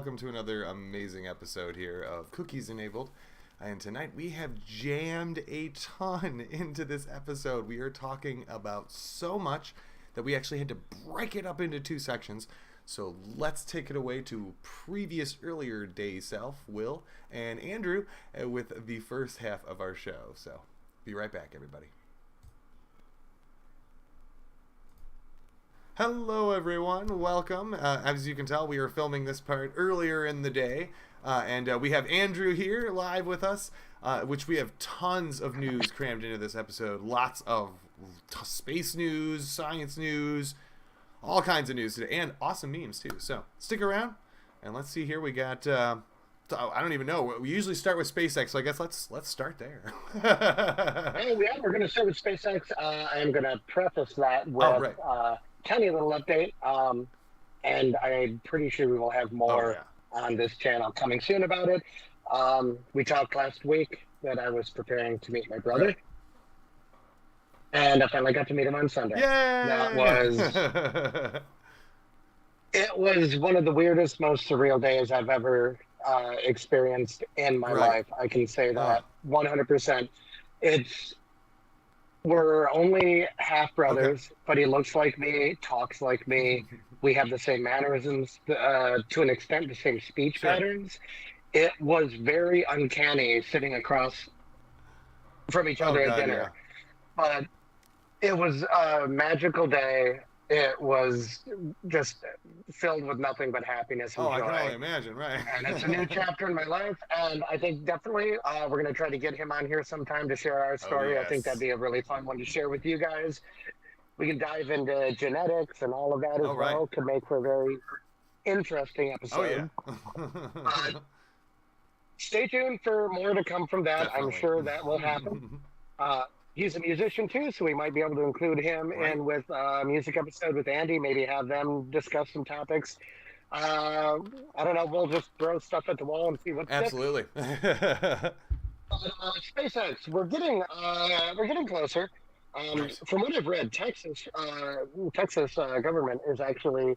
welcome to another amazing episode here of Cookies Enabled. And tonight we have jammed a ton into this episode. We are talking about so much that we actually had to break it up into two sections. So let's take it away to earlier day self, Will, and Andrew with the first half of our show. So be right back, everybody. Hello, everyone. Welcome. As you can tell, we are filming this part earlier in the day, and we have Andrew here live with us, which we have tons of news crammed into this episode. Lots of space news, science news, all kinds of news today, and awesome memes, too. So stick around, and let's see here. We got, I don't even know. We usually start with SpaceX, so I guess let's start there. We're going to start with SpaceX. I am going to preface that with... tiny little update, and I'm pretty sure we will have more on this channel coming soon about it. We talked last week that I was preparing to meet my brother, and I finally got to meet him on Sunday. Yay! It was one of the weirdest, most surreal days I've ever experienced in my life. I can say that 100%. We're only half brothers, but he looks like me, talks like me. We have the same mannerisms, to an extent, the same speech patterns. It was very uncanny sitting across from each other at dinner. But it was a magical day. It was just filled with nothing but happiness and joy. I can only imagine, right? And it's a new chapter in my life, and I think definitely we're going to try to get him on here sometime to share our story. I think that'd be a really fun one to share with you guys. We can dive into genetics and all of that as well. Could make for a very interesting episode. Stay tuned for more to come from that. Definitely. I'm sure that will happen. He's a musician too, so we might be able to include him in with a music episode with Andy, maybe have them discuss some topics. I don't know, we'll just throw stuff at the wall and see what sticks. Absolutely. SpaceX, we're getting closer. From what I've read, Texas government is actually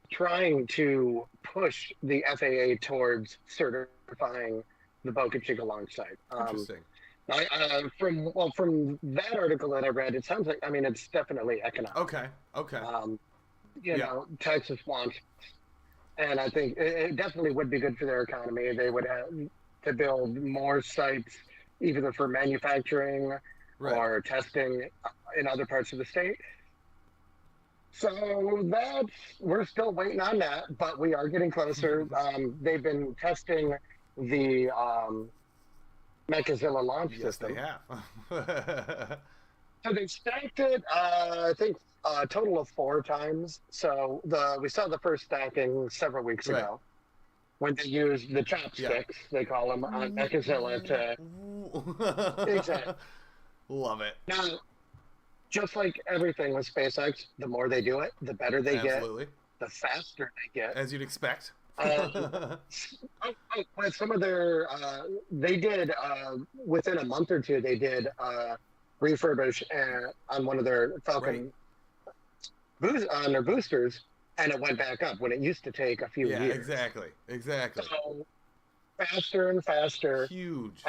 trying to push the FAA towards certifying the Boca Chica launch site. Interesting. From that article that I read, it sounds like, it's definitely economic. Okay. You know, Texas wants, and I think it definitely would be good for their economy. They would have to build more sites, either for manufacturing or testing in other parts of the state. So we're still waiting on that, but we are getting closer. They've been testing the Mechazilla launch system. Yes, they have. So they stacked it, I think, a total of 4 times. So we saw the first stacking several weeks ago when they used the chopsticks, they call them, on Mechazilla to... Exactly. Love it. Now, just like everything with SpaceX, the more they do it, the better they get, the faster they get. As you'd expect. With some of their, they did, within a month or two, they did refurbish on one of their Falcon on their boosters, and it went back up when it used to take a few years. Exactly. So faster and faster. Huge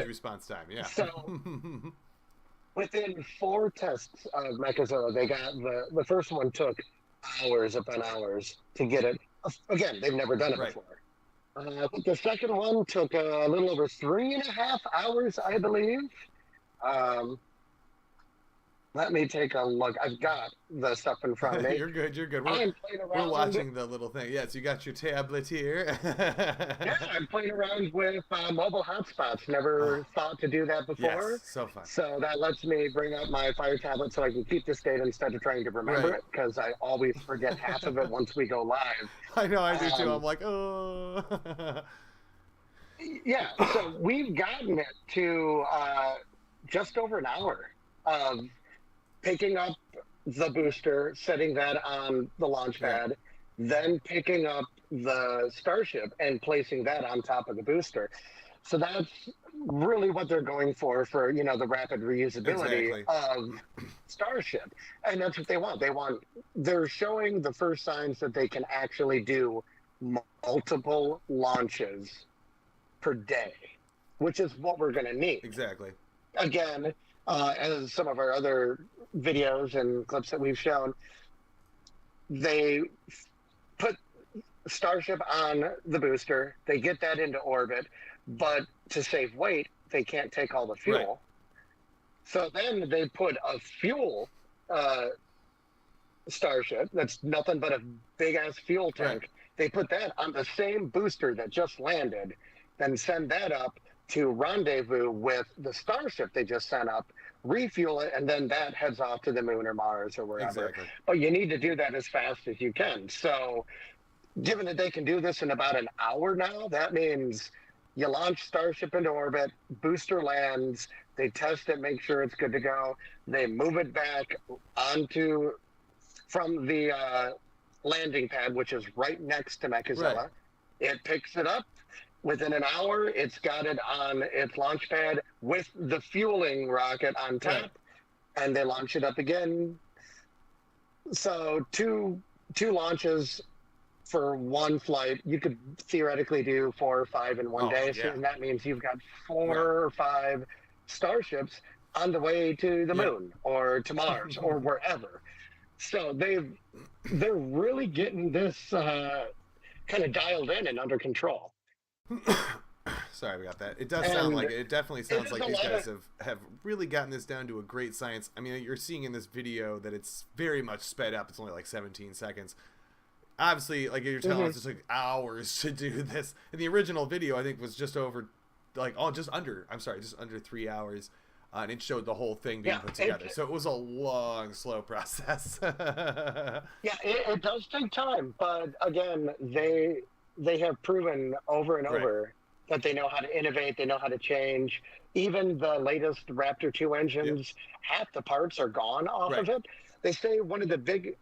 response time, So within 4 tests of Mechazilla, they got the first one took hours upon hours to get it. Again, they've never done it before. I think the second one took a little over 3.5 hours, I believe. Let me take a look. I've got the stuff in front of me. You're good. We're watching the little thing. Yes, you got your tablet here. I'm playing around with mobile hotspots. Never thought to do that before. Yes, so fun. So that lets me bring up my Fire tablet so I can keep this data instead of trying to remember it, because I always forget half of it once we go live. I know, I do too. I'm like, oh. So we've gotten it to just over an hour of picking up the booster, setting that on the launch pad, then picking up the StarShip and placing that on top of the booster. So that's really what they're going for, the rapid reusability of StarShip. And that's what they want. They're showing the first signs that they can actually do multiple launches per day, which is what we're going to need. Exactly. Again, as some of our other videos and clips that we've shown, they put Starship on the booster, they get that into orbit, but to save weight, they can't take all the fuel. Right. So then they put a fuel Starship that's nothing but a big ass fuel tank. Right. They put that on the same booster that just landed, then send that up to rendezvous with the Starship they just sent up, refuel it, and then that heads off to the moon or Mars or wherever. Exactly. But you need to do that as fast as you can. So given that they can do this in about an hour now, that means you launch Starship into orbit, booster lands, they test it, make sure it's good to go, they move it back onto from the landing pad, which is right next to Mechazilla. Right. It picks it up. Within an hour, it's got it on its launch pad with the fueling rocket on top, Right. and they launch it up again. So two launches for one flight. You could theoretically do 4 or 5 in one day, so and that means you've got 4 or 5 Starships on the way to the moon or to Mars or wherever. So they're really getting this kind of dialed in and under control. Sorry about that. It does sound like it definitely sounds like these guys have really gotten this down to a great science. I mean, you're seeing in this video that it's very much sped up. It's only like 17 seconds. Obviously, like you're telling us, it took hours to do this. And the original video, I think, was just over, just under 3 hours. And it showed the whole thing being put together. So it was a long, slow process. It does take time. But again, they have proven over and over that they know how to innovate, they know how to change. Even the latest Raptor 2 engines, half the parts are gone off of it. They say one of the big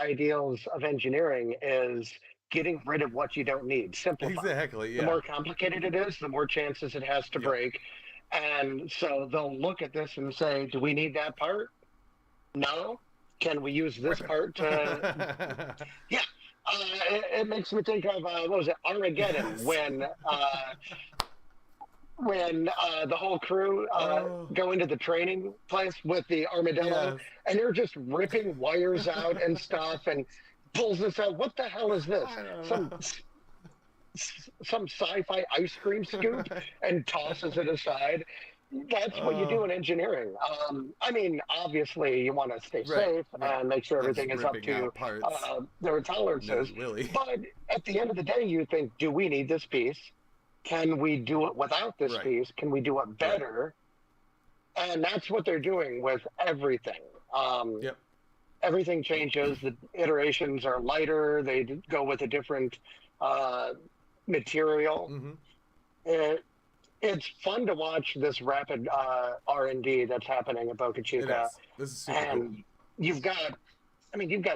ideals of engineering is getting rid of what you don't need. Simplify. Exactly, The more complicated it is, the more chances it has to break. And so they'll look at this and say, do we need that part? No. Can we use this part to... it makes me think of, what was it, Armageddon, when the whole crew go into the training place with the armadillo, and they're just ripping wires out and stuff, and pulls this out. What the hell is this? Some sci-fi ice cream scoop, and tosses it aside. That's what you do in engineering. I mean, obviously, you want to stay safe and make sure everything is up to their tolerances. But at the end of the day, you think, do we need this piece? Can we do it without this piece? Can we do it better? And that's what they're doing with everything. Everything changes. The iterations are lighter. They go with a different material. It's fun to watch this rapid R&D that's happening at Boca Chica. This is super cool. You've got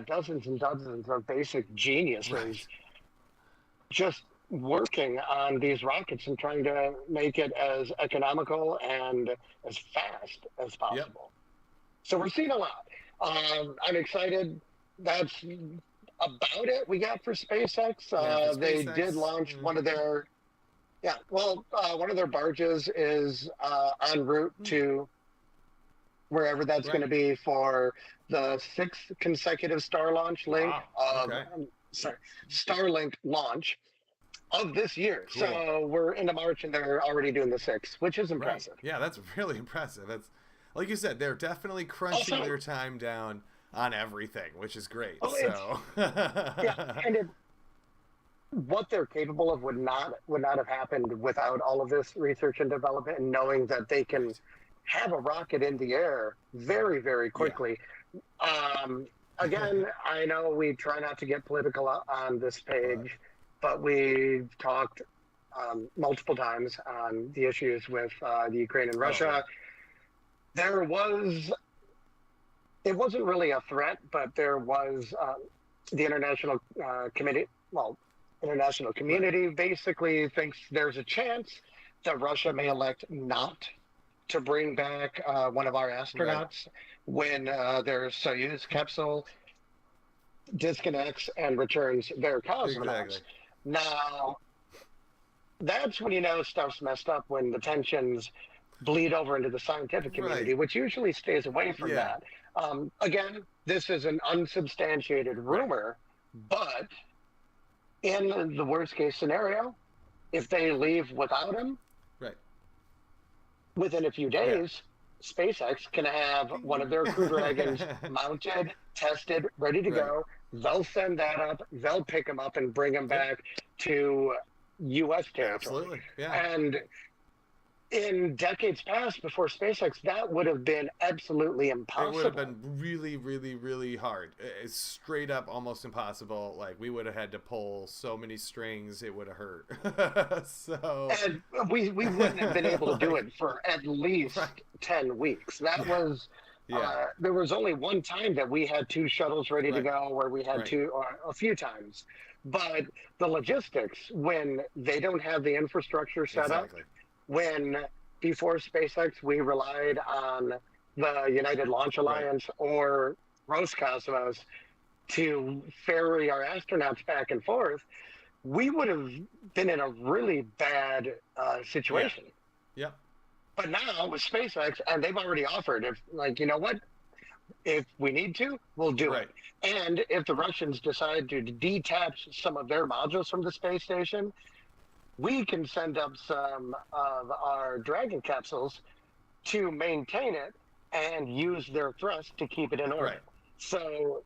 dozens and dozens of basic geniuses just working on these rockets and trying to make it as economical and as fast as possible. So we're seeing a lot. I'm excited. That's about it we got for SpaceX. They did launch one of their one of their barges is en route to wherever that's going to be for the 6th consecutive Starlink launch of this year. Cool. So we're into March and they're already doing the 6th, which is impressive. Yeah, that's really impressive. That's, like you said, they're definitely crunching their time down on everything, which is great. And what they're capable of would not have happened without all of this research and development, and knowing that they can have a rocket in the air very, very quickly. Again, I know we try not to get political on this page, but we've talked multiple times on the issues with the Ukraine and Russia. It wasn't really a threat, but there was the international community basically thinks there's a chance that Russia may elect not to bring back one of our astronauts when their Soyuz capsule disconnects and returns their cosmonauts. Exactly. Now, that's when you know stuff's messed up, when the tensions bleed over into the scientific community, Right. which usually stays away from Yeah. that. Again, this is an unsubstantiated Right. rumor, but in the worst case scenario, if they leave without him, Right. within a few Yeah. days, SpaceX can have one of their Crew Dragons mounted, tested, ready to Right. go. They'll send that up. They'll pick them up and bring them Yep. back to U.S. territory. Absolutely. Yeah. And in decades past, before SpaceX, that would have been absolutely impossible. It would have been really, really, really hard. It's straight up almost impossible. Like, we would have had to pull so many strings, it would have hurt. So, And we wouldn't have been able to do like, it for at least right. 10 weeks. That Yeah. was, Yeah. there was only one time that we had 2 shuttles ready to Right. go, where we had Right. 2, or a few times. But the logistics, when they don't have the infrastructure set Exactly. up, when before SpaceX we relied on the United Launch Alliance or Roscosmos to ferry our astronauts back and forth, we would have been in a really bad situation. Yep. But now with SpaceX, and they've already offered, if, like, you know what, if we need to, we'll do Right. it. And if the Russians decide to detach some of their modules from the space station, we can send up some of our Dragon capsules to maintain it and use their thrust to keep it in orbit. Right. So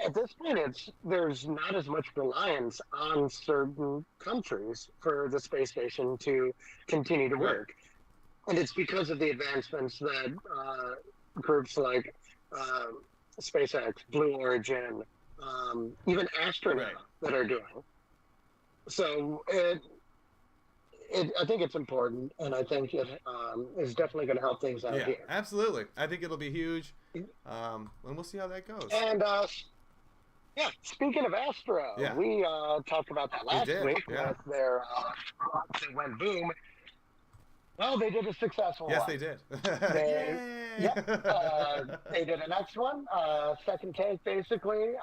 at this point, there's not as much reliance on certain countries for the space station to continue to work. And it's because of the advancements that groups like SpaceX, Blue Origin, even Astra Right. that are doing. So I think it's important, and I think it is definitely going to help things out Yeah. here. Absolutely. I think it'll be huge. And we'll see how that goes. And yeah, speaking of Astra, Yeah. we talked about that last did, week yeah. with their they went boom. Well, they did a successful Yes, one. they did. They did a next one, second tank, basically.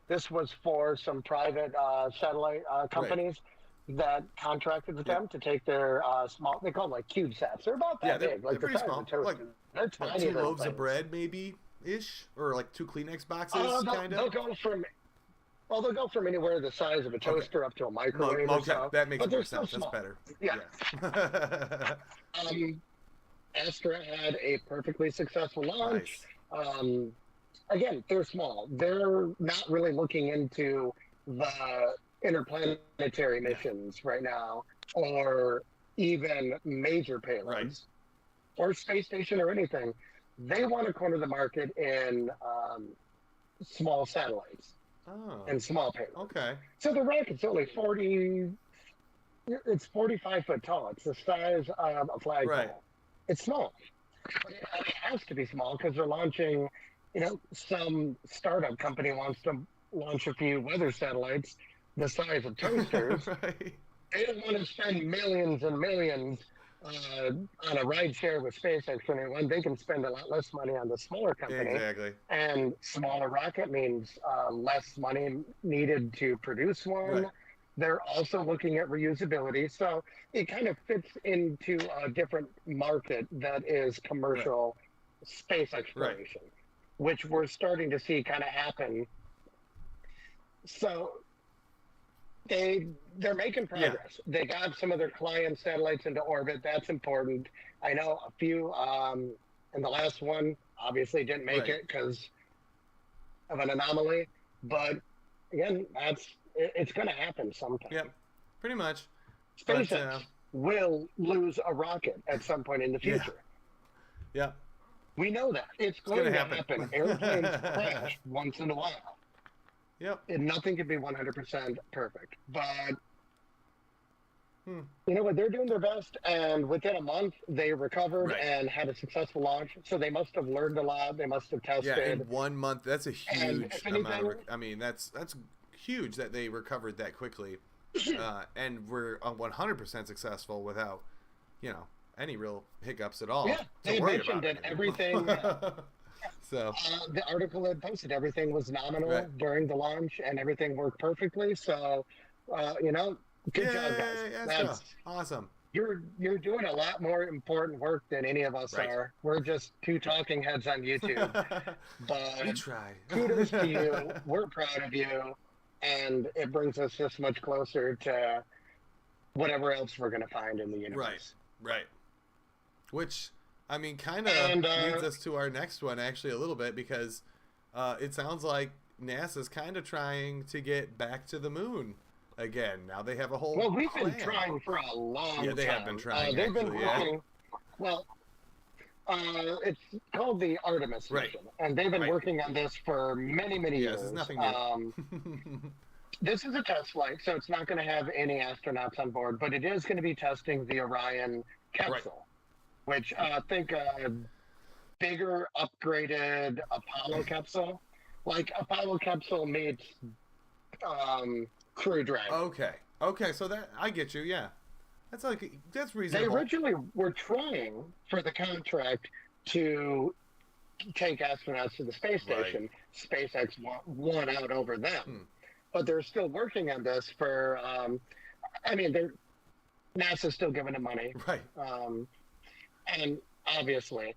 This was for some private satellite companies that contracted with them to take their small, they call them like CubeSats. They're about that they're big, like pretty the size small. of a toaster. Like, They're What, tiny 2 little loaves of things. bread, maybe ish, or like 2 Kleenex boxes, kind They'll of. go from, well, they'll go from anywhere the size of a toaster up to a microwave or Okay, so. that makes but they're more still sense. That's small. better. Yeah. Yeah. Astra had a perfectly successful launch. Nice. Again, they're small. They're not really looking into the interplanetary missions right now, or even major payloads, Right. or space station or anything. They want to corner the market in small satellites Oh. and small payloads. Okay. So the rocket's only 45 foot tall. It's the size of a flagpole. Right. It's small. But it has to be small because they're launching, some startup company wants to launch a few weather satellites the size of toasters. Right. They don't want to spend millions and millions on a ride share with SpaceX or anyone. They can spend a lot less money on the smaller company. Exactly. And smaller rocket means less money needed to produce one. Right. They're also looking at reusability. So it kind of fits into a different market that is commercial space exploration, which we're starting to see kind of happen. So they're making progress. They got some of their client satellites into orbit. That's important. I know a few, and the last one obviously didn't make it because of an anomaly. But again, it's going to happen sometime. Yep. Pretty much. SpaceX will lose a rocket at some point in the future. Yep. We know that. It's going to happen. Airplanes crash once in a while. Yep. And nothing can be 100% perfect. But you know what? They're doing their best. And within a month, they recovered and had a successful launch. So they must have learned a lot. They must have tested. Yeah, in 1 month, that's a huge amount of... I mean, that's huge that they recovered that quickly. And we're 100% successful without, any real hiccups at all. Yeah, they mentioned that everything... So, The article had posted everything was right. nominal during the launch and everything worked perfectly. So, you know, good job, guys. Yay, Astra. That's Awesome. you're doing a lot more important work than any of us Right. are. We're just two talking heads on YouTube. We But try. kudos to you. We're proud of you, and it brings us just much closer to whatever else we're going to find in the Right. universe. Right. Which, I mean, kind of And leads us to our next one, actually, a little bit, because it sounds like NASA's kind of trying to get back to the moon again. Now they have a whole well, we've been plan. trying for a long Yeah, they time. have been trying, They've been actually, yeah. working. Well, it's called the Artemis Right. mission, and they've been Right. working on this for many, many Yeah, years. this is nothing new. This is a test flight, so it's not going to have any astronauts on board, but it is going to be testing the Orion capsule, which think a bigger, upgraded Apollo capsule, like Apollo capsule meets Crew Dragon. Okay. Okay, so that I get you. Yeah, that's They reasonable. originally were trying for the contract to take astronauts to the space station. Right. SpaceX won out over them, but they're still working on this for. I mean, NASA's still giving them money, Right. and obviously,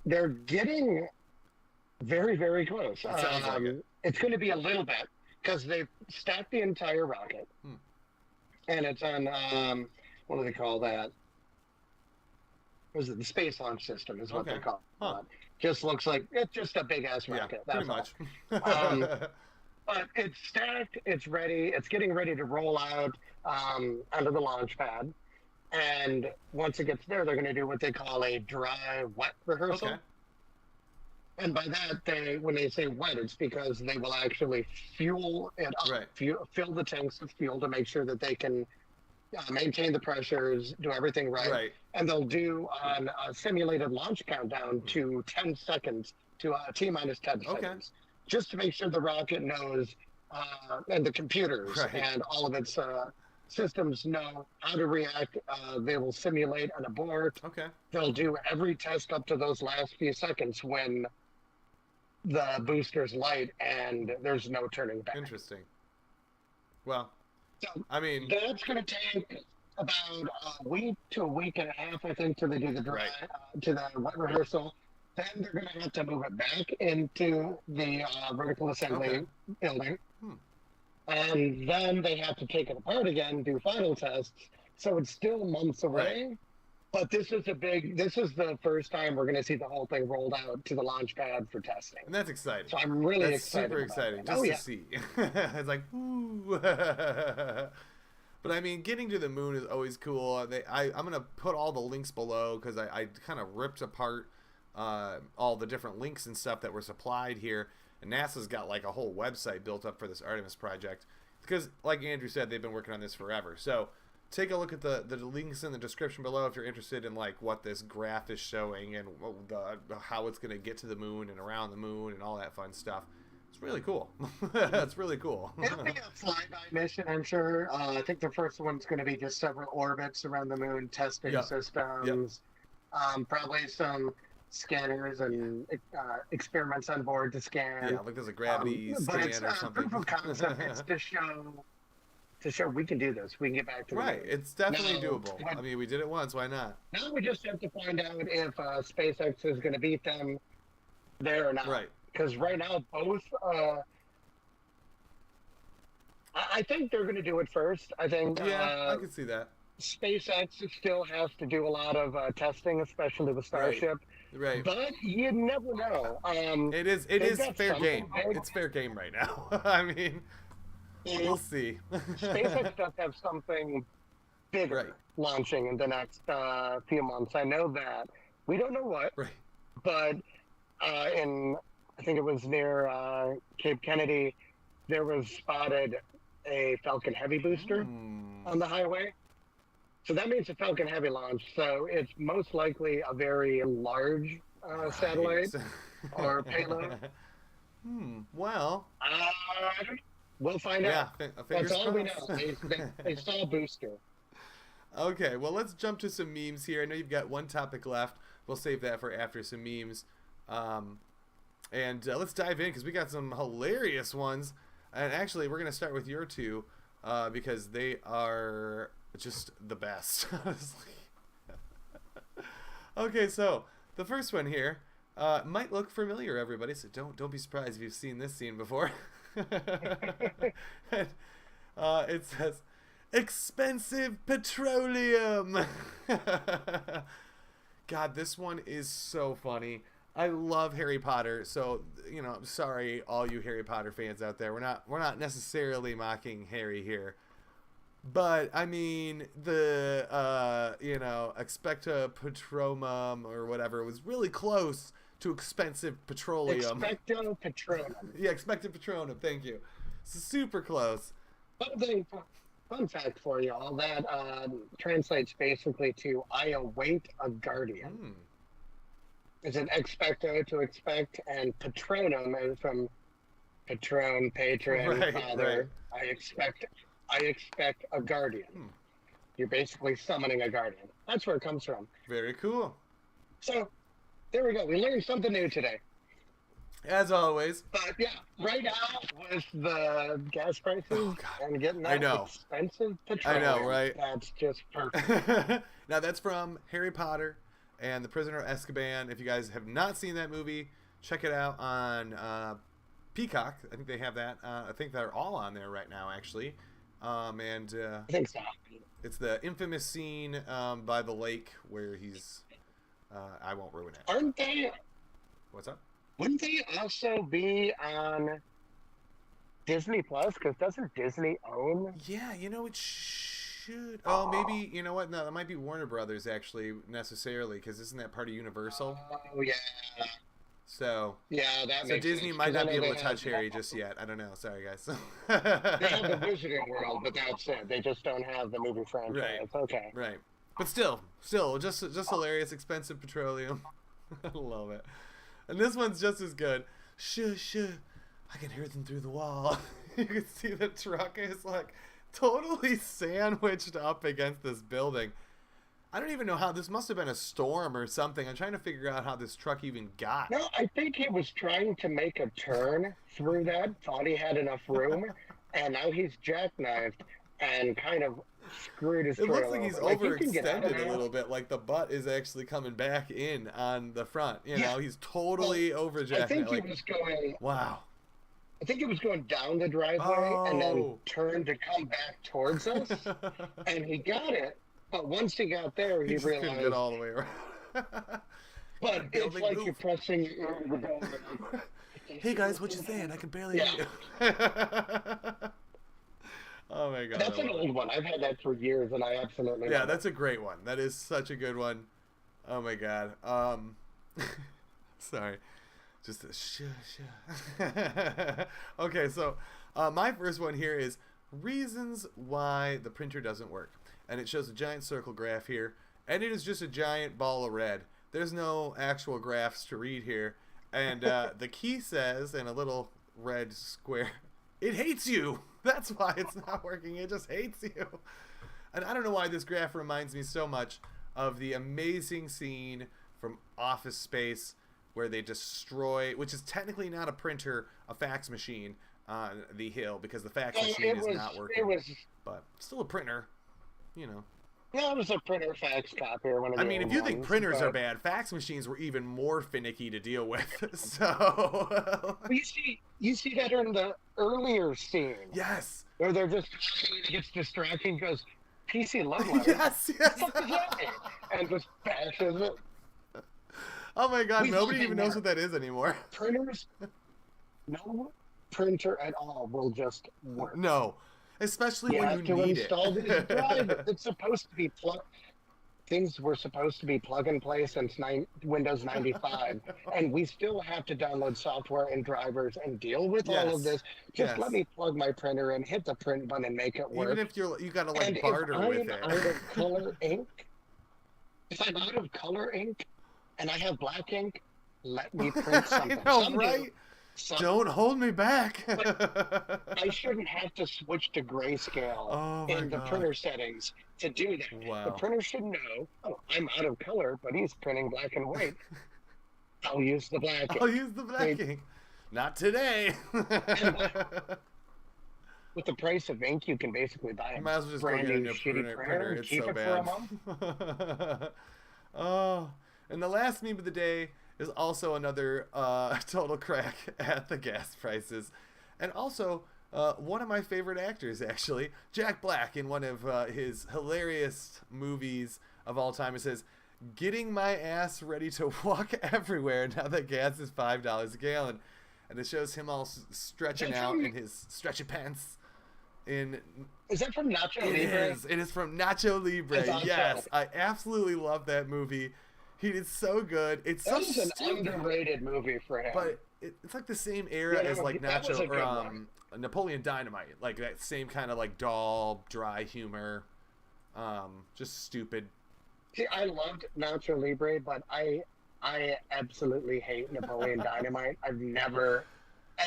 they're getting very, very close. It sounds like it. It's going to be a little bit because they've stacked the entire rocket, and it's on what do they call that? Was it the Space Launch System? Is what Okay. they call Huh. it. Just looks like it's just a big ass Yeah, rocket. pretty That's much. all. But it's stacked. It's ready. It's getting ready to roll out onto the launch pad. And once it gets there, they're going to do what they call a dry wet rehearsal. Okay. And by that, when they say wet, it's because they will actually fuel it up, Right. fill the tanks with fuel to make sure that they can maintain the pressures, do everything right. Right. And they'll do on a simulated launch countdown to 10 seconds, to T minus 10 seconds, just to make sure the rocket knows, and the computers and all of its systems know how to react. They will simulate an abort. Okay. They'll do every test up to those last few seconds when the boosters light and there's no turning back. Interesting. Well, So I mean, that's going to take about a week to a week and a half, I think, till they do the dry, to the wet rehearsal. Then they're going to have to move it back into the vertical assembly building. And then they have to take it apart again, do final tests. So it's still months away. Right. But this is the first time we're going to see the whole thing rolled out to the launch pad for testing. And that's exciting. So I'm really That's excited. super exciting just to see. It's like, ooh. But I mean, getting to the moon is always cool. I'm going to put all the links below because I kind of ripped apart all the different links and stuff that were supplied here. And NASA's got like a whole website built up for this Artemis project. Because, like Andrew said, they've been working on this forever. So take a look at the links in the description below if you're interested in like what this graph is showing and how it's going to get to the moon and around the moon and all that fun stuff. It's really cool. It's really cool. It'll be a flyby mission, I'm sure. I think the first one's going to be just several orbits around the moon, testing systems, probably some scanners and experiments on board to scan. Yeah, like there's a gravity scan but it's or something. Proof of concept. It's to show we can do this. We can get back to the moon. It's definitely doable. I mean, we did it once. Why not? Now we just have to find out if SpaceX is going to beat them there or not. Right. Because right now, both. I think they're going to do it first. I think. I can see that. SpaceX still has to do a lot of testing, especially with StarShip. Right. But you never know. It is fair game. It's fair game right now. I mean, we'll see. SpaceX does have something bigger launching in the next few months. I know that. We don't know what. Right. But I think it was near Cape Kennedy, there was spotted a Falcon Heavy booster on the highway. So that means a Falcon Heavy launch. So it's most likely a very large satellite or payload. Well, we'll find out. That's all we know. They saw a booster. Okay, well, let's jump to some memes here. I know you've got one topic left. We'll save that for after some memes. And let's dive in because we got some hilarious ones. And actually, we're going to start with your two because they are just the best, honestly. Okay, so the first one here might look familiar, everybody. So don't be surprised if you've seen this scene before. And, it says, "Expensive petroleum." God, this one is so funny. I love Harry Potter, so I'm sorry, all you Harry Potter fans out there. We're not necessarily mocking Harry here, but I mean the expecto patronum or whatever was really close to expensive petroleum. Expecto patronum. Yeah, expecto patronum. Thank you. It's super close. Fun fact for you all, that translates basically to "I await a guardian." Is an expecto, to expect, and patronum is from patron, patron, father. Right. I expect a guardian. You're basically summoning a guardian. That's where it comes from. Very cool. So there we go. We learned something new today. As always. But yeah, right now with the gas prices and getting that expensive petroleum. I know, right? That's just perfect. Now that's from Harry Potter and the Prisoner of Azkaban. If you guys have not seen that movie, check it out on Peacock. I think they have that. I think they're all on there right now, actually. I think so. It's the infamous scene by the lake where he's... I won't ruin it. Aren't they... What's up? Wouldn't they also be on Disney Plus? Because doesn't Disney own? Yeah, it should. Oh, maybe, you know what? No, that might be Warner Brothers, actually, necessarily, because isn't that part of Universal? Oh, yeah. So, yeah, that makes Disney sense, might not be able to touch Harry just yet. I don't know. Sorry, guys. They have the Wizarding World, but that's it. They just don't have the movie franchise. Right. Okay. Right. But still, just hilarious, expensive petroleum. I love it. And this one's just as good. Shush, I can hear them through the wall. You can see the truck is like totally sandwiched up against this building. I don't even know how. This must have been a storm or something. I'm trying to figure out how this truck even got. No, I think he was trying to make a turn through that, thought he had enough room, and now he's jackknifed and kind of screwed his trailer. It looks like he's overextended a little bit. Like the butt is actually coming back in on the front. He's totally overjacking. I think he was going... Wow. I think he was going down the driveway and then turned to come back towards us, and he got it. But once he got there, he realized... couldn't get all the way around. But it's like you're pressing the door. Hey guys, what you saying? I can barely hear you. Oh my god. That's an old one. I've had that for years, and I absolutely love that's a great one. That is such a good one. Oh my god. Sorry. Just a Okay, so my first one here is reasons why the printer doesn't work. And it shows a giant circle graph here, and it is just a giant ball of red. There's no actual graphs to read here. And the key says, in a little red square, it hates you. That's why it's not working. It just hates you. And I don't know why this graph reminds me so much of the amazing scene from Office Space where they destroy, which is technically not a printer, a fax machine on the hill, because the fax machine is not working. But still a printer, Yeah, it was a printer fax copier. I mean, if you think printers are bad, fax machines were even more finicky to deal with. So you see that in the earlier scene. Yes. Where they're just gets distracting, goes PC love letter. Yes. And just bashes it. Oh my god, nobody even knows what that is anymore. Printers, no printer at all will just work. No. Especially when you need it. You have to install this drive. It's supposed to be things were supposed to be plug and play since Windows 95, and we still have to download software and drivers and deal with all of this. Just let me plug my printer in, hit the print button, and make it work. Even if you gotta barter with it. If I'm out of color ink, and I have black ink, let me print something. I know, right? Don't hold me back. I shouldn't have to switch to grayscale in the printer settings to do that. Wow. The printer should know, I'm out of color, but he's printing black and white. I'll use the black I'll ink. use the black ink. Not today. And with the price of ink, you can basically buy You a might as well just go brand get a new new shitty printer and It's keep so it for a bad. month. Oh, and the last meme of the day is also another total crack at the gas prices. And also, one of my favorite actors, actually, Jack Black, in one of his hilarious movies of all time, it says, "Getting my ass ready to walk everywhere now that gas is $5 a gallon." And it shows him all stretching out in his stretchy pants. Is that from Nacho Libre? It is from Nacho Libre. Yes, I absolutely love that movie. He did so good. It's so That was an stupid, underrated movie for him. but it's like the same era as like that was a good one. Napoleon Dynamite, like that same kind of like dull, dry humor, just stupid. See, I loved Nacho Libre, but I absolutely hate Napoleon Dynamite. I've never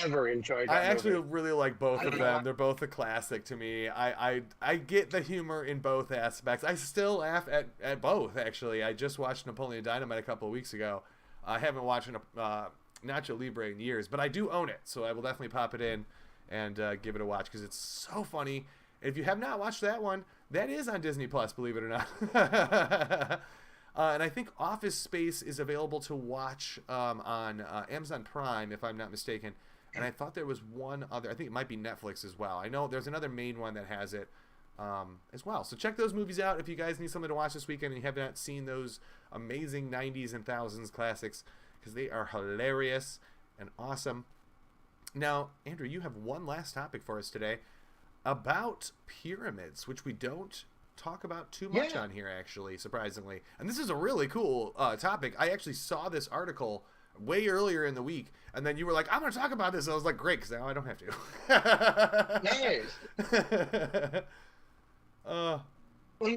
ever enjoyed that I actually movie. really like both of them. know. They're both a classic to me. I get the humor in both aspects. I still laugh at both, actually. I just watched Napoleon Dynamite a couple of weeks ago. I haven't watched Nacho Libre in years, but I do own it, so I will definitely pop it in and give it a watch because it's so funny. If you have not watched that one, that is on Disney Plus, believe it or not. And I think Office Space is available to watch on Amazon Prime, if I'm not mistaken. And I thought there was one other. I think it might be Netflix as well. I know there's another main one that has it as well. So check those movies out if you guys need something to watch this weekend and you have not seen those amazing 90s and thousands classics, because they are hilarious and awesome. Now, Andrew, you have one last topic for us today about pyramids, which we don't talk about too much on here, actually, surprisingly. And this is a really cool topic. I actually saw this article way earlier in the week, and then you were like, "I'm going to talk about this." And I was like, "Great, because now I don't have to." Nice. Well,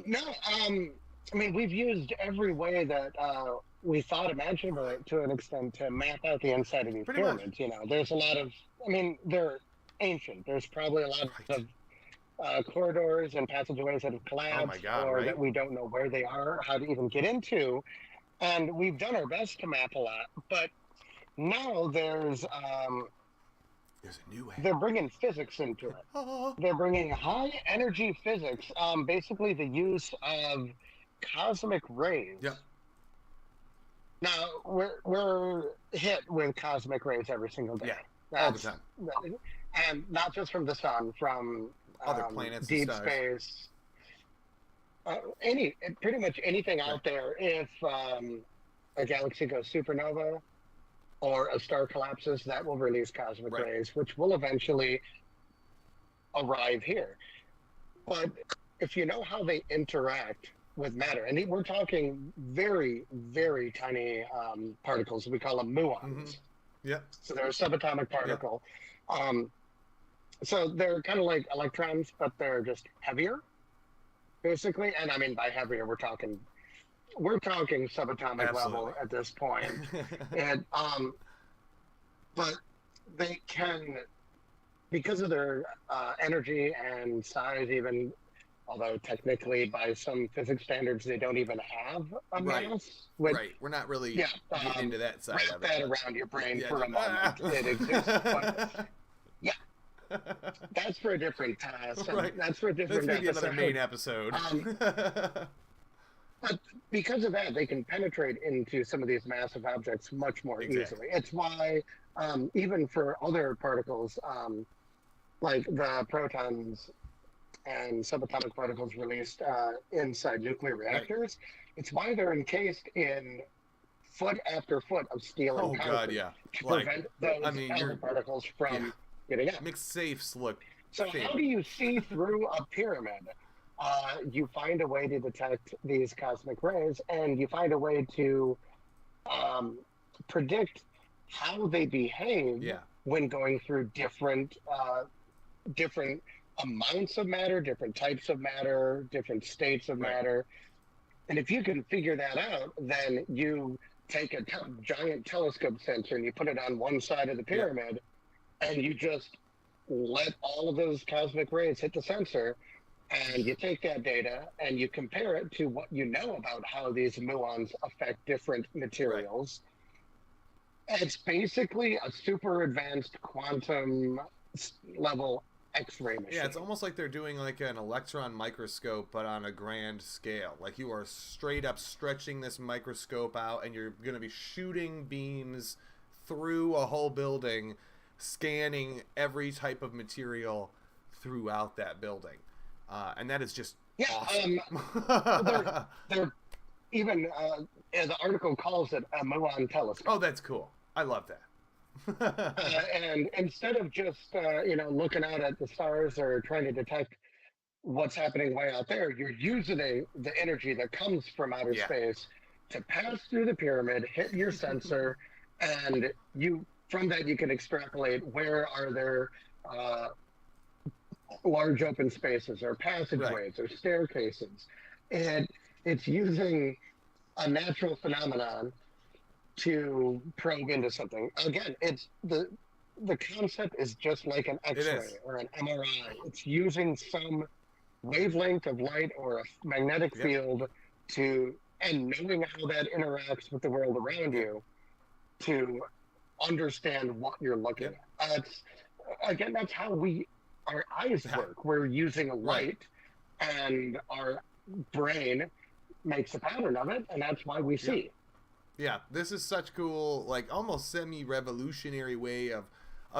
no, I mean, we've used every way that we thought imaginable to an extent to map out the inside of these Pretty pyramids. much. You know, there's a lot of, I mean, they're ancient. There's probably a lot of corridors and passageways that have collapsed, Oh my God, or right? that we don't know where they are, how to even get into. And we've done our best to map a lot, but now there's a new way. they're bringing physics into it. They're bringing high energy physics, basically the use of cosmic rays. Yep. Now we're hit with cosmic rays every single day. Yeah, all the time. And not just from the sun, from Other planets and deep stars. space. Pretty much anything out there. If a galaxy goes supernova or a star collapses, that will release cosmic rays, which will eventually arrive here. But if you know how they interact with matter, and we're talking very, very tiny particles, we call them muons. Mm-hmm. Yeah. So they're a subatomic particle. So they're kind of like electrons, but they're just heavier, basically. And I mean, by heavier, we're talking subatomic level at this point. And but they can, because of their energy and size, even although technically by some physics standards they don't even have a mass. Right. We're not really getting into that side of it. Wrap that around your brain for a moment. It exists. But, yeah. That's for a different task. Right. That's for a different episode. Another main episode. episode. But because of that, they can penetrate into some of these massive objects much more easily. It's why, even for other particles, like the protons and subatomic particles released inside nuclear reactors, it's why they're encased in foot after foot of steel and concrete to prevent those particles from getting out. Makes safes look So how do you see through a pyramid? You find a way to detect these cosmic rays, and you find a way to predict how they behave when going through different amounts of matter, different types of matter, different states of matter. And if you can figure that out, then you take a giant telescope sensor and you put it on one side of the pyramid, and you just let all of those cosmic rays hit the sensor, and you take that data and you compare it to what you know about how these muons affect different materials. It's basically a super advanced quantum level X-ray Yeah, it's machine. almost like they're doing like an electron microscope, but on a grand scale. Like you are straight up stretching this microscope out, and you're going to be shooting beams through a whole building, scanning every type of material throughout that building. And that is just Yeah, awesome. well, they're even the article calls it a muon Oh, telescope. that's cool. I love that. And instead of just looking out at the stars or trying to detect what's happening way out there, you're using the energy that comes from outer Yeah. space to pass through the pyramid, hit your sensor, and you from that you can extrapolate where are there uh, large open spaces or Right. passageways or staircases, and it's using a natural phenomenon to probe into something. Again, it's the concept is just like an It X-ray is. or an MRI. It's using some wavelength of light or a magnetic Yep. field to and knowing how that interacts with the world around Yep. you to understand what you're looking Yep. at. It's, again, that's how our eyes Yeah. work. We're using Right. light, and our brain makes a pattern of it, and that's why we Yep. see. Yeah, this is such cool, like almost semi-revolutionary way of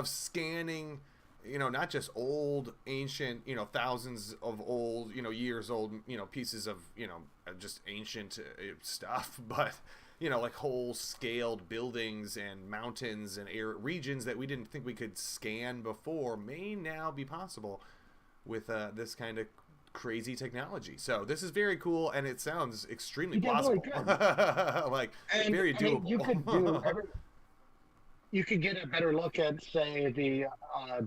scanning, not just old, ancient, thousands of old, years old, pieces of, just ancient stuff, but like whole scaled buildings and mountains and air regions that we didn't think we could scan before may now be possible with this kind of crazy technology. So this is very cool, and it sounds extremely You definitely plausible, could. like And very I mean, doable. you could get a better look at, say, the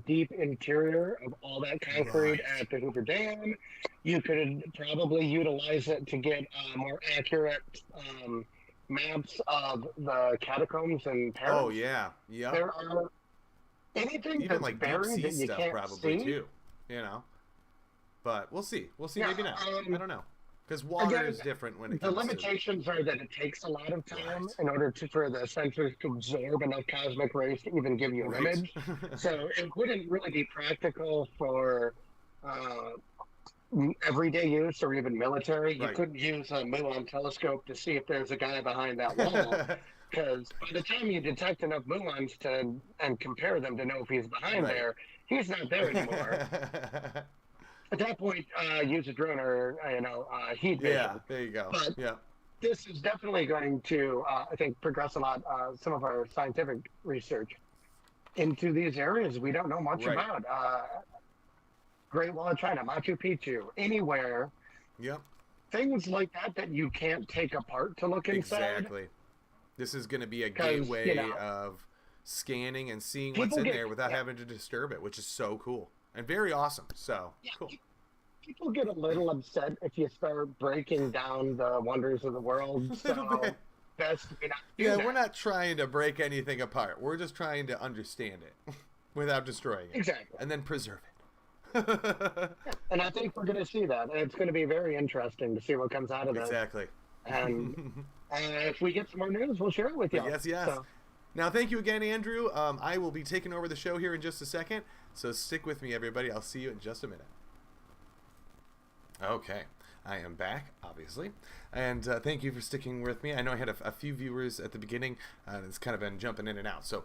deep interior of all that concrete Right. at the Hoover Dam. You could probably utilize it to get more accurate maps of the catacombs in Oh Paris. yeah. Yep. There are anything Even that's like deep buried sea that you stuff can't probably see. too. You know. But we'll see. We'll see. Yeah. Maybe not. I don't know. Because water Again, is different when it the comes to. limitations are that it takes a lot of time Right. in order for the sensors to absorb enough cosmic rays to even give you an Right. image. So it wouldn't really be practical for uh, everyday use or even military. You Right. couldn't use a muon telescope to see if there's a guy behind that wall, because by the time you detect enough muons to and compare them to know if he's behind Right. there, he's not there anymore. At that point, use a drone or heat Yeah. vision. There you go. But Yeah. this is definitely going to, I think, progress a lot. Some of our scientific research into these areas we don't know much Right. about. Great Wall of China, Machu Picchu, anywhere, Yep. things like that that you can't take apart to look inside. Exactly. This is going to be a Because, gateway of scanning and seeing what's people in get, there without yeah, having to disturb it, which is so cool and very awesome. So yeah, cool. people get a little upset if you start breaking down the wonders of the world. A little So bit. best we not do Yeah, we're that. not trying to break anything apart. We're just trying to understand it without destroying it Exactly. and then preserve it. Yeah. And I think we're going to see that. And it's going to be very interesting to see what comes out of this. Exactly. And if we get some more news, we'll share it with But y'all. yes, yes. So, Now, thank you again, Andrew. I will be taking over the show here in just a second, so stick with me, everybody. I'll see you in just a minute. Okay, I am back, obviously, and thank you for sticking with me. I know I had a few viewers at the beginning, and it's kind of been jumping in and out, so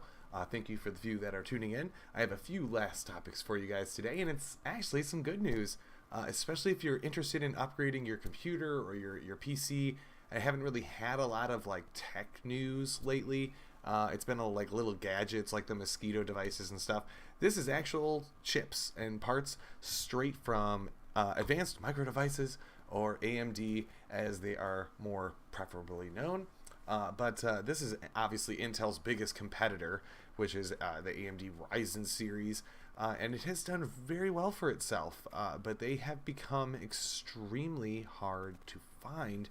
thank you for the few that are tuning in. I have a few last topics for you guys today, and it's actually some good news, especially if you're interested in upgrading your computer or your PC. I haven't really had a lot of like tech news lately. It's been like little gadgets like the mosquito devices and stuff. This is actual chips and parts straight from Advanced Micro Devices, or AMD as they are more preferably known. But this is obviously Intel's biggest competitor, which is the AMD Ryzen series, and it has done very well for itself. But they have become extremely hard to find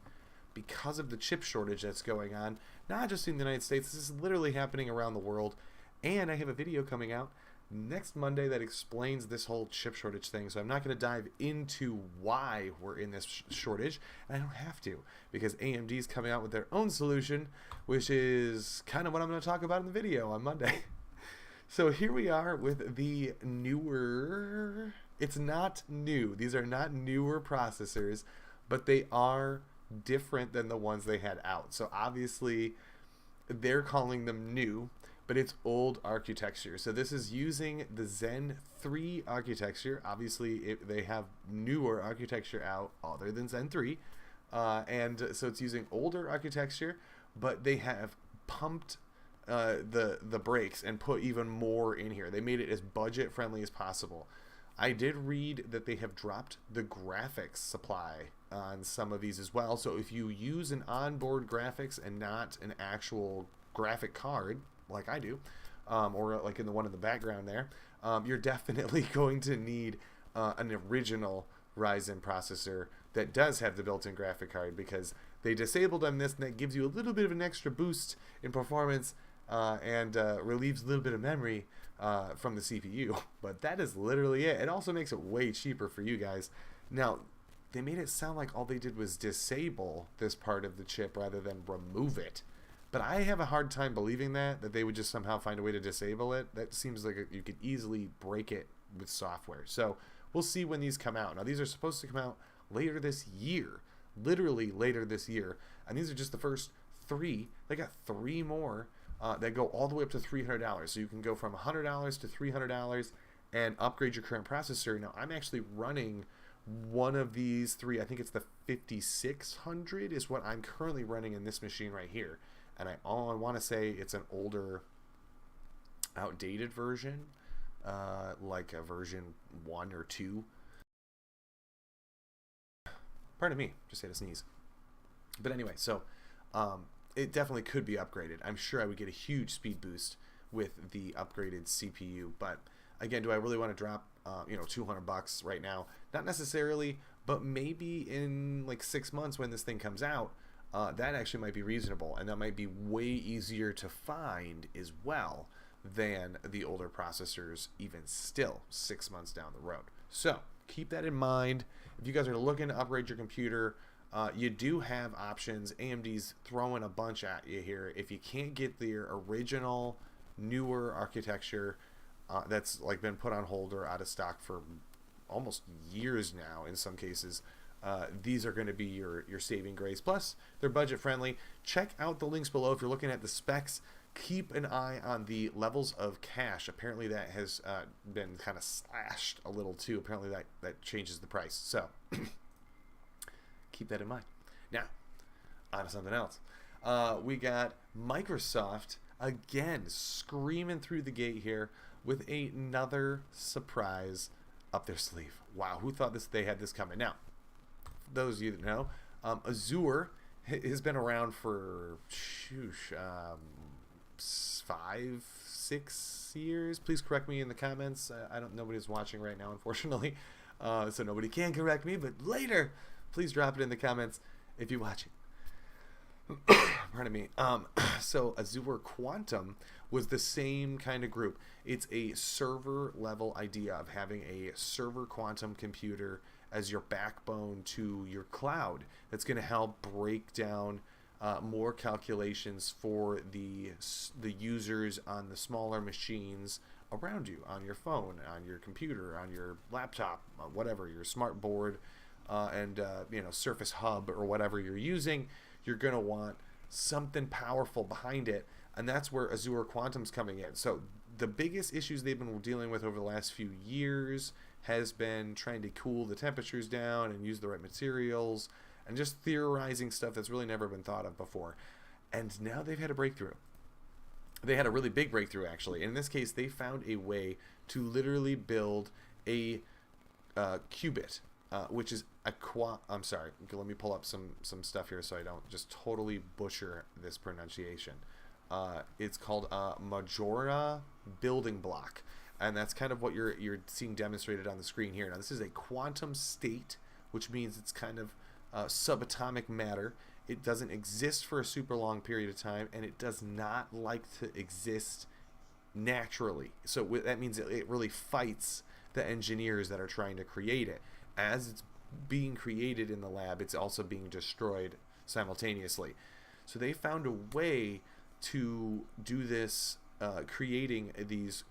because of the chip shortage that's going on, not just in the United States. This is literally happening around the world. And I have a video coming out next Monday that explains this whole chip shortage thing. So I'm not going to dive into why we're in this shortage. And I don't have to, because AMD's coming out with their own solution, which is kind of what I'm going to talk about in the video on Monday. So here we are with the newer... It's not new. These are not newer processors, but they are different than the ones they had out. So obviously they're calling them new, but it's old architecture. So this is using the Zen 3 architecture. Obviously they have newer architecture out other than Zen 3. And so it's using older architecture, but they have pumped the brakes and put even more in here. They made it as budget friendly as possible. I did read that they have dropped the graphics supply on some of these as well. So if you use an onboard graphics and not an actual graphic card, like I do, or like in the one in the background there, you're definitely going to need an original Ryzen processor that does have the built-in graphic card, because they disabled on this, and that gives you a little bit of an extra boost in performance and relieves a little bit of memory from the CPU. But that is literally it. It also makes it way cheaper for you guys. Now, they made it sound like all they did was disable this part of the chip rather than remove it. But I have a hard time believing that they would just somehow find a way to disable it. That seems like you could easily break it with software. So we'll see when these come out. Now, these are supposed to come out later this year, literally later this year. And these are just the first 3. They got 3 more that go all the way up to $300. So you can go from $100 to $300 and upgrade your current processor. Now, I'm actually running one of these 3. I think it's the 5600 is what I'm currently running in this machine right here. And I want to say it's an older, outdated version, like a version 1 or 2. Pardon me, just had a sneeze. But anyway, so it definitely could be upgraded. I'm sure I would get a huge speed boost with the upgraded CPU. But again, do I really want to drop $200 right now? Not necessarily, but maybe in like 6 months when this thing comes out, that actually might be reasonable, and that might be way easier to find as well than the older processors, even still 6 months down the road. So keep that in mind. If you guys are looking to upgrade your computer, you do have options. AMD's throwing a bunch at you here. If you can't get their original newer architecture that's like been put on hold or out of stock for almost years now in some cases, these are going to be your saving grace. Plus, they're budget friendly. Check out the links below if you're looking at the specs. Keep an eye on the levels of cache. Apparently that has been kind of slashed a little too. Apparently that changes the price. So keep that in mind. Now, on to something else. We got Microsoft again screaming through the gate here with another surprise up their sleeve. Wow, who thought they had this coming? Now, those of you that know, Azure has been around for 5-6 years. Please correct me in the comments. Nobody's watching right now, unfortunately, so nobody can correct me, but later please drop it in the comments if you watch it. Pardon me. So Azure Quantum was the same kind of group. It's a server level idea of having a server quantum computer as your backbone to your cloud. That's going to help break down more calculations for the users on the smaller machines around you, on your phone, on your computer, on your laptop, whatever, your smart board, and Surface Hub or whatever you're using. You're going to want something powerful behind it, and that's where Azure Quantum's coming in. So the biggest issues they've been dealing with over the last few years has been trying to cool the temperatures down and use the right materials and just theorizing stuff that's really never been thought of before. And now they've had a breakthrough. They had a really big breakthrough, actually. In this case, they found a way to literally build a qubit, which is a I'm sorry, let me pull up some stuff here so I don't just totally butcher this pronunciation. It's called a Majora building block, and that's kind of what you're seeing demonstrated on the screen here. Now, this is a quantum state, which means it's kind of subatomic matter. It doesn't exist for a super long period of time, and it does not like to exist naturally. So that means it really fights the engineers that are trying to create it. As it's being created in the lab, it's also being destroyed simultaneously. So they found a way to do this, creating these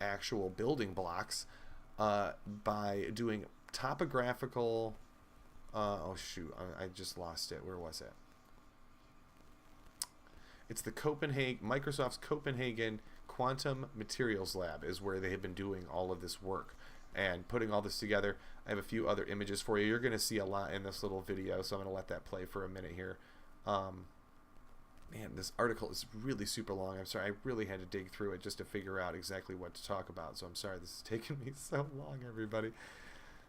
actual building blocks by doing topographical. Oh shoot! I just lost it. Where was it? It's the Microsoft's Copenhagen Quantum Materials Lab is where they have been doing all of this work and putting all this together. I have a few other images for you. You're going to see a lot in this little video, so I'm going to let that play for a minute here. Man, this article is really super long. I'm sorry. I really had to dig through it just to figure out exactly what to talk about. So I'm sorry this is taking me so long, everybody.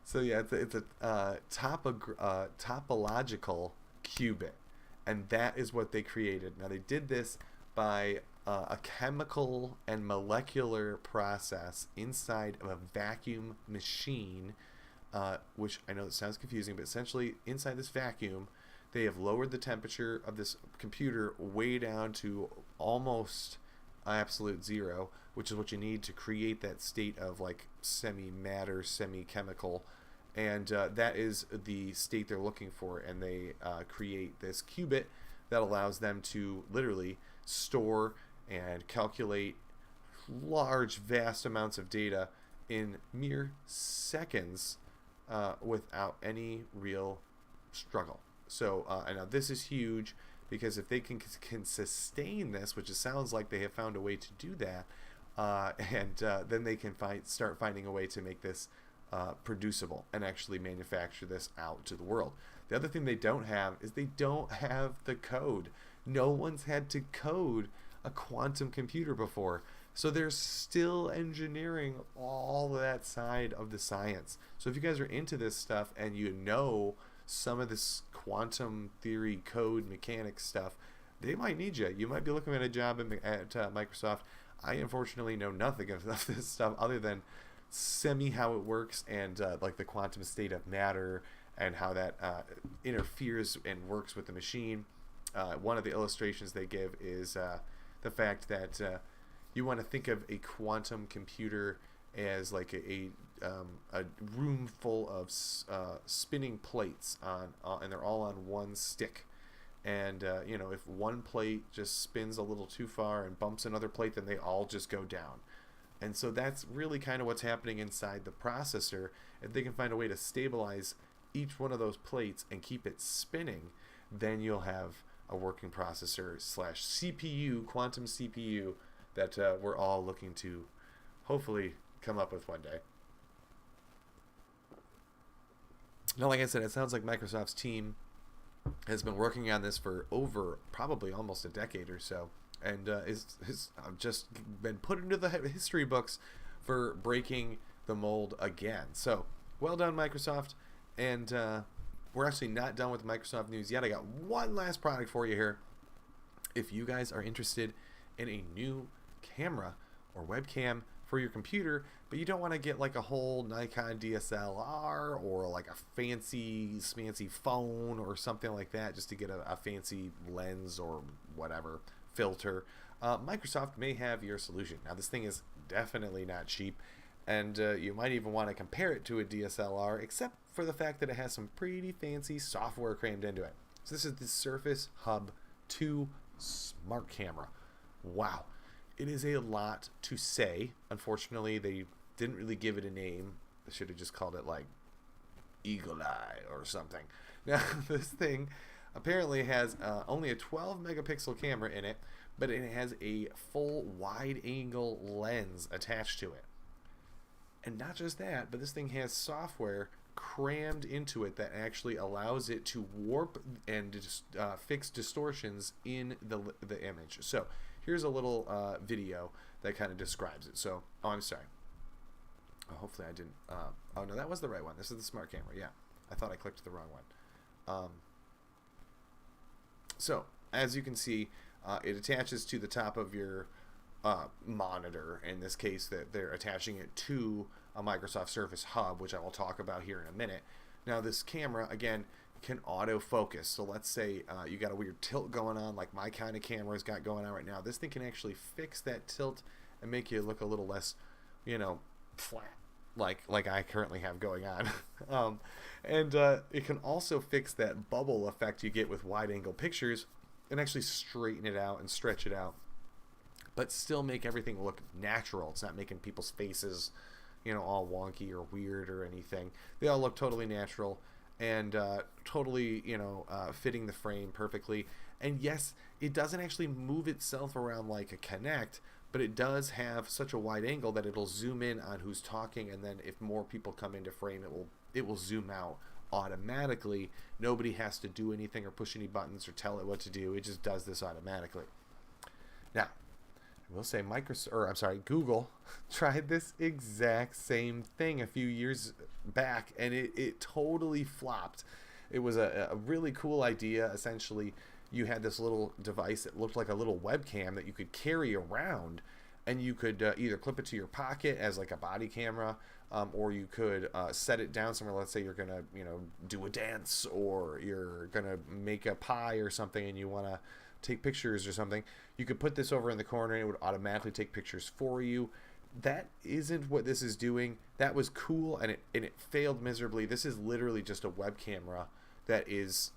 So yeah, it's a topological qubit, and that is what they created. Now they did this by a chemical and molecular process inside of a vacuum machine, which I know it sounds confusing, but essentially inside this vacuum, they have lowered the temperature of this computer way down to almost absolute zero, which is what you need to create that state of like semi-matter, semi-chemical, and that is the state they're looking for, and they create this qubit that allows them to literally store and calculate large, vast amounts of data in mere seconds without any real struggle. So now this is huge, because if they can sustain this, which it sounds like they have found a way to do that, then they can start finding a way to make this producible and actually manufacture this out to the world. The other thing they don't have is they don't have the code. No one's had to code a quantum computer before. So they're still engineering all of that side of the science. So if you guys are into this stuff and you know some of this quantum theory, code, mechanics stuff, they might need you. You might be looking at a job at Microsoft. I unfortunately know nothing of this stuff other than semi how it works, and like the quantum state of matter and how that interferes and works with the machine. One of the illustrations they give is the fact that you want to think of a quantum computer as like a room full of spinning plates and they're all on one stick. And if one plate just spins a little too far and bumps another plate, then they all just go down. And so that's really kind of what's happening inside the processor. If they can find a way to stabilize each one of those plates and keep it spinning, then you'll have a working processor / CPU, quantum CPU, that we're all looking to hopefully come up with one day. Now, like I said, it sounds like Microsoft's team has been working on this for over probably almost a decade or so, and is just been put into the history books for breaking the mold again. So, well done, Microsoft. And we're actually not done with Microsoft news yet. I got one last product for you here. If you guys are interested in a new camera or webcam for your computer, but you don't want to get like a whole Nikon DSLR or like a fancy smancy phone or something like that just to get a fancy lens or whatever filter, Microsoft may have your solution. Now, this thing is definitely not cheap, and you might even want to compare it to a DSLR, except for the fact that it has some pretty fancy software crammed into it. So this is the Surface Hub 2 Smart Camera. Wow. It is a lot to say. Unfortunately, they didn't really give it a name. They should have just called it like Eagle Eye or something. Now, this thing apparently has only a 12 megapixel camera in it, but it has a full wide angle lens attached to it. And not just that, but this thing has software crammed into it that actually allows it to warp and fix distortions in the image. So here's a little video that kind of describes it. So, oh, I'm sorry. Oh, hopefully I didn't. Oh, no, that was the right one. This is the smart camera. Yeah, I thought I clicked the wrong one. So, as you can see, it attaches to the top of your monitor. In this case, that they're attaching it to a Microsoft Surface Hub, which I will talk about here in a minute. Now, this camera, again, can autofocus. So let's say you got a weird tilt going on, like my kind of camera's got going on right now. This thing can actually fix that tilt and make you look a little less, flat, like I currently have going on. And it can also fix that bubble effect you get with wide angle pictures and actually straighten it out and stretch it out, but still make everything look natural. It's not making people's faces, all wonky or weird or anything. They all look totally natural and totally, fitting the frame perfectly. And yes, it doesn't actually move itself around like a Kinect, but it does have such a wide angle that it'll zoom in on who's talking, and then if more people come into frame, it will zoom out automatically. Nobody has to do anything or push any buttons or tell it what to do. It just does this automatically. Now, I will say Google tried this exact same thing a few years back, and it totally flopped. It was a really cool idea. Essentially, you had this little device that looked like a little webcam that you could carry around, and you could either clip it to your pocket as like a body camera, or you could set it down somewhere. Let's say you're gonna do a dance, or you're gonna make a pie or something, and you want to take pictures or something. You could put this over in the corner and it would automatically take pictures for you. That isn't what this is doing. That was cool, and it failed miserably. This is literally just a web camera that is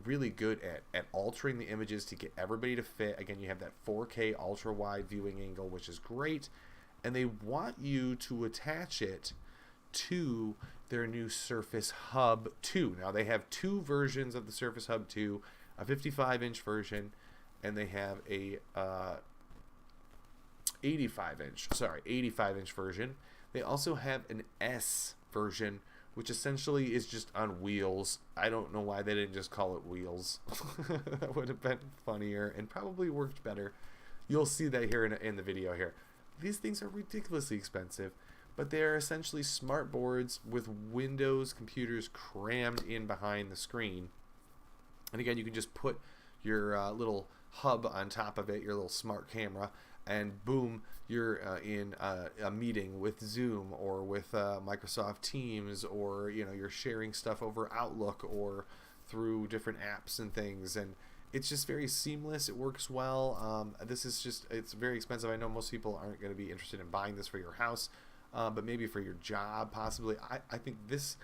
really good at altering the images to get everybody to fit. Again, you have that 4K ultra wide viewing angle, which is great, and they want you to attach it to their new Surface Hub 2. Now, they have two versions of the Surface Hub 2, a 55-inch version, and they have a 85-inch version. They also have an S version, which essentially is just on wheels. I don't know why they didn't just call it wheels. That would have been funnier and probably worked better. You'll see that here in the video here. These things are ridiculously expensive, but they are essentially smart boards with Windows computers crammed in behind the screen. And again, you can just put your little hub on top of it, your little smart camera, and boom, you're in a meeting with Zoom or with Microsoft Teams, or you're sharing stuff over Outlook or through different apps and things, and it's just very seamless. It works well. It's very expensive. I know most people aren't going to be interested in buying this for your house, but maybe for your job possibly. I think this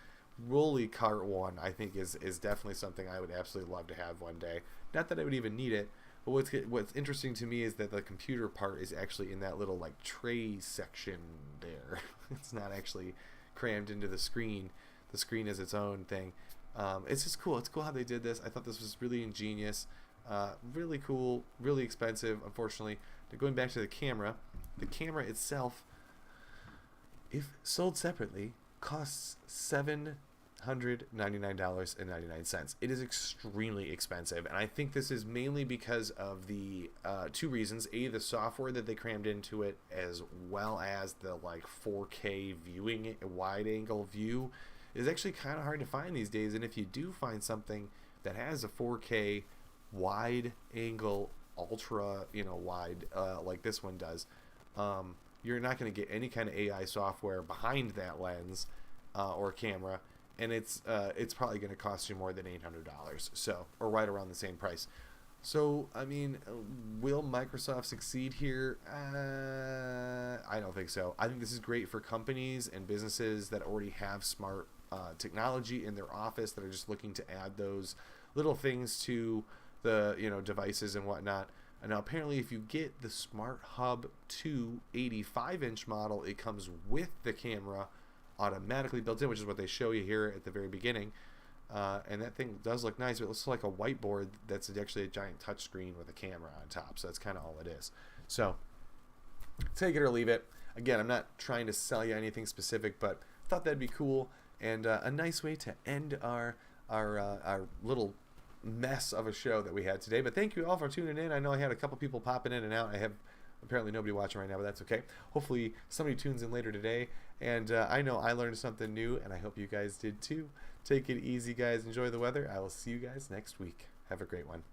rolly cart one, I think, is definitely something I would absolutely love to have one day. Not that I would even need it, but what's interesting to me is that the computer part is actually in that little like tray section there. It's not actually crammed into the screen. The screen is its own thing. It's just cool. It's cool how they did this. I thought this was really ingenious, really cool, really expensive. Unfortunately, going back to the camera itself, if sold separately, costs $799.99. It is extremely expensive, and I think this is mainly because of the two reasons: the software that they crammed into it, as well as the like 4K viewing, wide angle view, is actually kind of hard to find these days. And if you do find something that has a 4K wide angle, ultra wide, like this one does, you're not going to get any kind of AI software behind that lens or camera, and it's probably going to cost you more than $800, so, or right around the same price. So, I mean, will Microsoft succeed here? I don't think so. I think this is great for companies and businesses that already have smart technology in their office, that are just looking to add those little things to the devices and whatnot. And now apparently, if you get the Smart Hub 2 85-inch model, it comes with the camera automatically built in, which is what they show you here at the very beginning. And that thing does look nice. It looks like a whiteboard that's actually a giant touchscreen with a camera on top. So that's kind of all it is. So take it or leave it. Again, I'm not trying to sell you anything specific, but I thought that'd be cool, and a nice way to end our little mess of a show that we had today. But thank you all for tuning in. I know I had a couple people popping in and out. I have apparently nobody watching right now, but that's okay. Hopefully somebody tunes in later today, and I know I learned something new, and I hope you guys did too. Take it easy, guys. Enjoy the weather. I will see you guys next week. Have a great one.